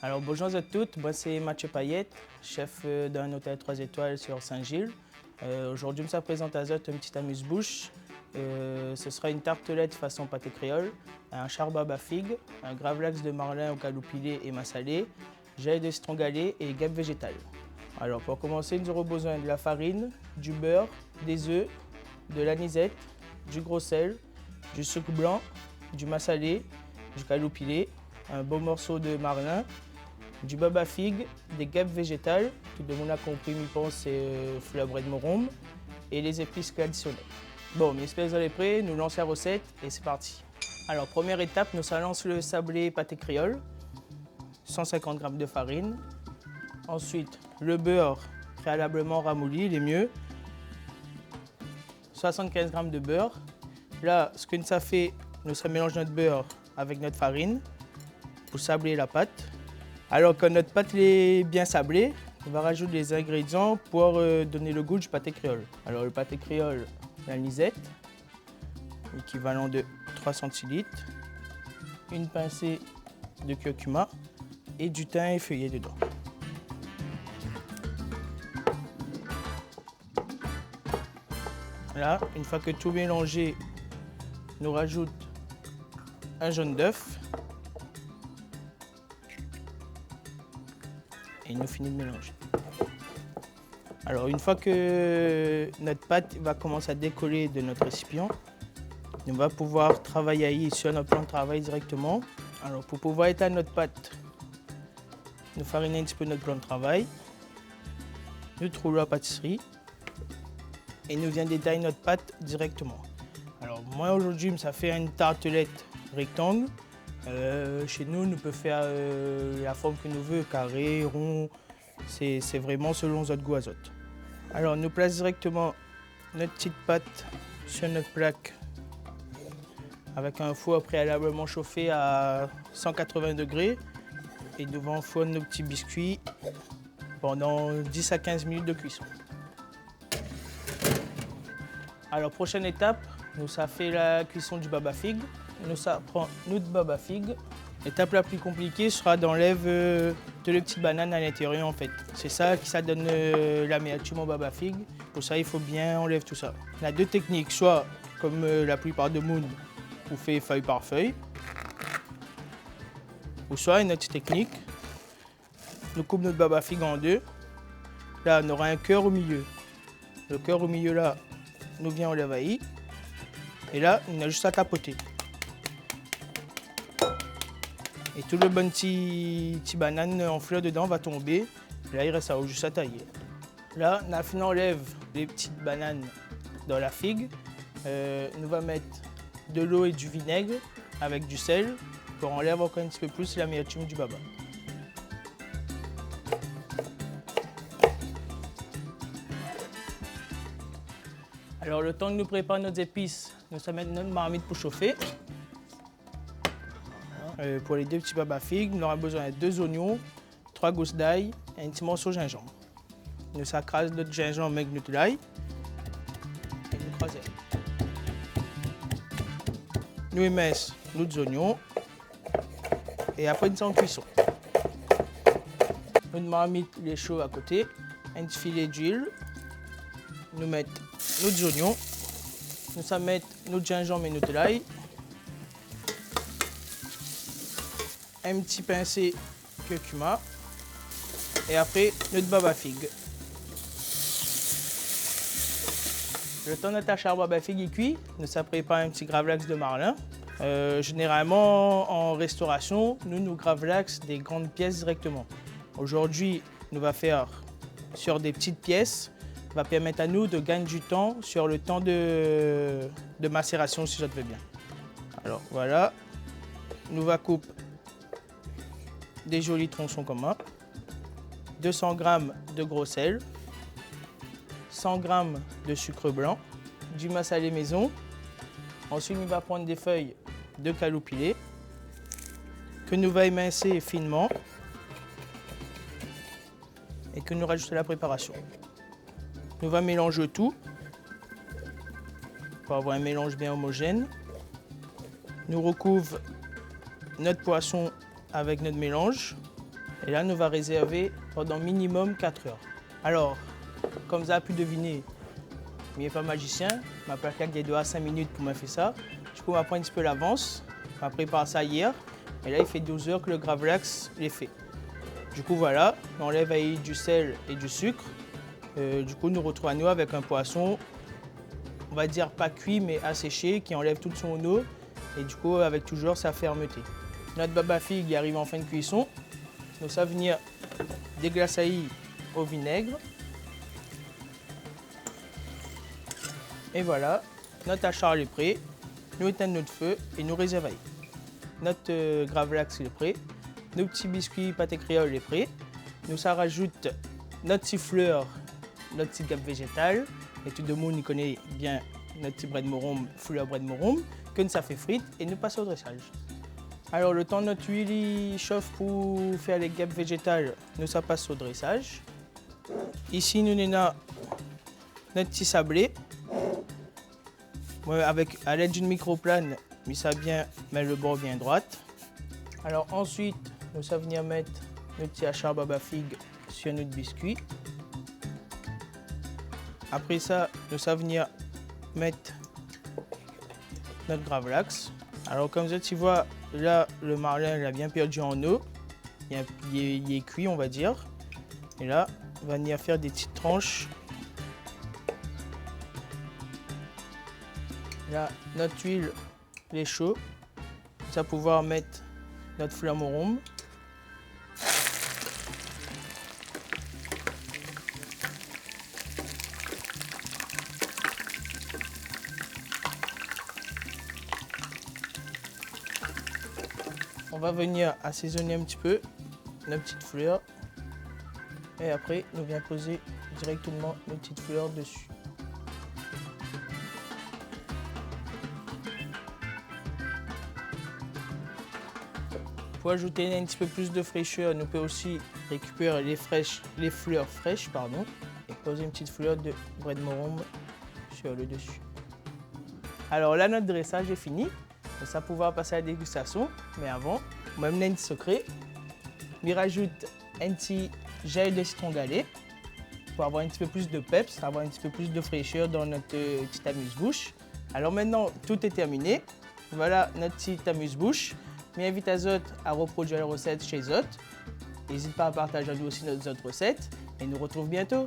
Alors bonjour à toutes, moi c'est Mathieu Payette, chef d'un hôtel 3 étoiles sur Saint-Gilles. Aujourd'hui, je me présente à Zot un petit amuse-bouche. Ce sera une tartelette façon pâté créole, un charbab à figues, un gravlax de marlin au calou pilé et massalé, gel de citron galé et guêpe végétale. Alors pour commencer, nous aurons besoin de la farine, du beurre, des œufs, de l'anisette, du gros sel, du sucre blanc, du massalé, du calou pilé, un bon morceau de marlin, du baba figue, des guêpes végétales, tout le monde a compris, je pense, c'est fleur de morombe, et les épices traditionnelles. Bon, mes espèces sont prêts, nous lançons la recette et c'est parti. Alors, première étape, nous allons le sablé pâté créole, 150 g de farine. Ensuite, le beurre préalablement ramolli, il est mieux, 75 g de beurre. Là, ce que ça fait, nous mélangeons notre beurre avec notre farine pour sabler la pâte. Alors que notre pâte est bien sablée, on va rajouter les ingrédients pour donner le goût du pâté créole. Alors le pâté créole, l'anisette, équivalent de 3 centilitres, une pincée de curcuma et du thym effeuillé dedans. Là, une fois que tout mélangé, nous rajoutons un jaune d'œuf. Et nous finissons de mélanger. Alors une fois que notre pâte va commencer à décoller de notre récipient, on va pouvoir travailler sur notre plan de travail directement. Alors pour pouvoir étaler notre pâte, nous farinons un petit peu notre plan de travail, nous trouvons la pâtisserie et nous venons détailler notre pâte directement. Alors moi aujourd'hui, ça fait une tartelette rectangle. Chez nous, nous pouvons faire la forme que nous voulons, carré, rond, c'est vraiment selon notre goût à Zot. Alors, nous plaçons directement notre petite pâte sur notre plaque avec un four préalablement chauffé à 180 degrés et nous allons fourrer nos petits biscuits pendant 10 à 15 minutes de cuisson. Alors, prochaine étape, nous ça fait la cuisson du baba figue. Nous ça prend notre baba figue. L'étape la plus compliquée sera d'enlever toutes les petites bananes à l'intérieur en fait. C'est ça qui ça donne l'amertume au baba figue. Pour ça, il faut bien enlever tout ça. On a deux techniques, soit comme la plupart de monde, on fait feuille par feuille, ou soit une autre technique, nous coupe notre baba figue en deux. Là, on aura un cœur au milieu. Le cœur au milieu là, nous vient en levaillis. Et là, on a juste à tapoter. Et tout le bon petit banane en fleur dedans va tomber. Là, il reste juste à tailler. Là, on enlève les petites bananes dans la figue. Nous va mettre de l'eau et du vinaigre avec du sel pour enlever encore un petit peu plus l'amertume du baba. Alors, le temps que nous préparons nos épices, nous allons mettre notre marmite pour chauffer. Pour les deux petits baba figues, nous aurons besoin de 2 oignons, 3 gousses d'ail et un petit morceau de gingembre. Nous crasons notre gingembre avec notre ail et nous crasons. Nous émettons nos oignons et après nous sommes en cuisson. Notre marmite est chaud à côté, un petit filet d'huile. Nous mettons nos oignons, nous mettons notre gingembre et notre ail. Un petit pincé curcuma et après notre baba figue. Le temps de notre charbab figue est cuit, nous préparons un petit gravlax de marlin. Généralement en restauration, nous gravlax des grandes pièces directement. Aujourd'hui, nous va faire sur des petites pièces, va permettre à nous de gagner du temps sur le temps de macération si ça te veut bien. Alors voilà, nous va couper des jolis tronçons comme ça. 200 g de gros sel, 100 g de sucre blanc, du massalé maison. Ensuite, on va prendre des feuilles de caloupilé que nous va émincer finement et que nous rajoutons à la préparation. Nous va mélanger tout pour avoir un mélange bien homogène. Nous recouvre notre poisson avec notre mélange et là, nous va réserver pendant minimum 4 heures. Alors, comme vous avez pu deviner, je ne suis pas magicien, ma plaquette des 2 à 5 minutes pour me faire ça. Du coup, on va prendre un petit peu l'avance. On va préparer ça hier. Et là, il fait 12 heures que le gravlax est fait. Du coup, voilà, on enlève avec du sel et du sucre. Du coup, nous retrouvons à nous avec un poisson, on va dire pas cuit, mais asséché, qui enlève toute son eau. Et du coup, avec toujours sa fermeté. Notre baba figue arrive en fin de cuisson. Donc, ça va venir déglacer au vinaigre. Et voilà, notre achat est prêt. Nous éteignons notre feu et nous réservons. Notre gravlax est prêt. Nos petits biscuits pâté créole est prêt. Nous ça rajoute notre petit fleur, notre petit gap végétal. Et tout le monde connaît bien notre petit bread morum, fleur bread morum, que nous ça fait frites et nous passons au dressage. Alors le temps notre huile chauffe pour faire les gap végétales, nous ça passe au dressage. Ici nous avons notre petit sablé. Avec, à l'aide d'une microplane, mais ça bien mettre le bord bien droite. Alors ensuite, nous allons venir mettre notre petit hachard baba figue sur notre biscuit. Après ça, nous allons venir mettre notre gravlax. Alors comme ça, tu vois, là, le marlin il a bien perdu en eau. Il est cuit, on va dire. Et là, on va venir faire des petites tranches. Là, notre huile est chaude. On va pouvoir mettre notre fleur morum. On va venir assaisonner un petit peu nos petites fleurs. Et après, nous venons poser directement nos petites fleurs dessus. Pour ajouter un petit peu plus de fraîcheur, nous pouvons aussi récupérer les fleurs fraîches et poser une petite fleur de bread morum sur le dessus. Alors là, notre dressage est fini. On va pouvoir passer à la dégustation. Mais avant, on va amener un petit secret. On rajoute un petit gel de citron galé pour avoir un petit peu plus de peps, avoir un petit peu plus de fraîcheur dans notre petit amuse-bouche. Alors maintenant, tout est terminé. Voilà notre petit amuse-bouche. Je m'invite à Zot à reproduire la recette chez Zot. N'hésite pas à partager avec nous aussi nos autres recettes et nous retrouve bientôt.